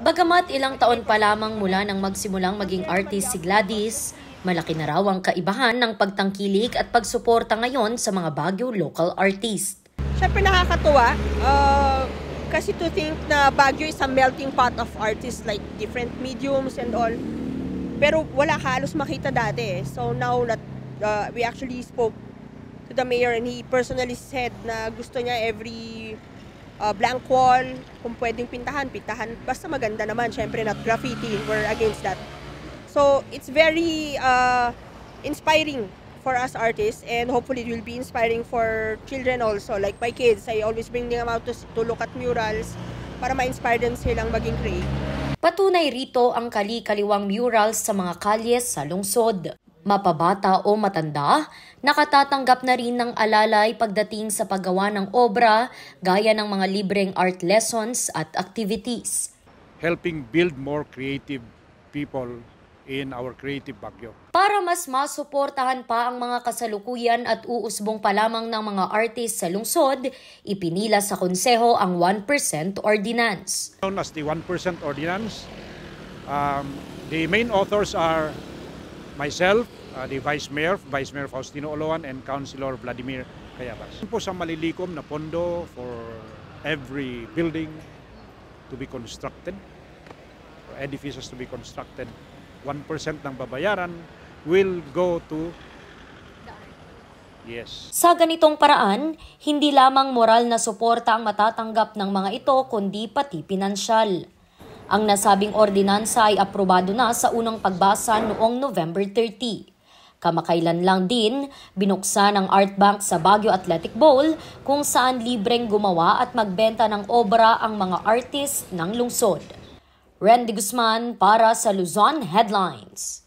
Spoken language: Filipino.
Bagamat ilang taon pa lamang mula nang magsimulang maging artist si Gladys, malaki na raw ang kaibahan ng pagtangkilik at pagsuporta ngayon sa mga Baguio local artist. Siyempre nakakatuwa kasi to think na Baguio is a melting pot of artists like different mediums and all. Pero wala halos makita dati. So now that we actually spoke to the mayor and he personally said na gusto niya every blank wall, kung pwedeng pintahan, basta maganda naman, syempre not graffiti, we're against that. So it's very inspiring for us artists and hopefully it will be inspiring for children also, like my kids. I always bring them out to look at murals para ma-inspire din silang maging creative. Patunay rito ang kali-kaliwang murals sa mga kalyes sa lungsod. Mapabata o matanda, nakatatanggap na rin ng alalay pagdating sa paggawa ng obra gaya ng mga libreng art lessons at activities. Helping build more creative people in our creative Baguio. Para mas masuportahan pa ang mga kasalukuyan at uusbong pa lamang ng mga artist sa lungsod, ipinila sa konseho ang 1% ordinance. Known as the 1% ordinance, the main authors are myself, the Vice Mayor Faustino Oloan, and Councilor Vladimir Cayabas. Po sa malilikom na pondo for every building to be constructed, or edifices to be constructed, 1% ng babayaran will go to Sa ganitong paraan, hindi lamang moral na suporta ang matatanggap ng mga ito kundi pati pinansyal. Ang nasabing ordinansa ay aprobado na sa unang pagbasa noong November 30. Kamakailan lang din, binuksan ang Art Bank sa Baguio Athletic Bowl kung saan libreng gumawa at magbenta ng obra ang mga artist ng lungsod. Randy Guzman para sa Luzon Headlines.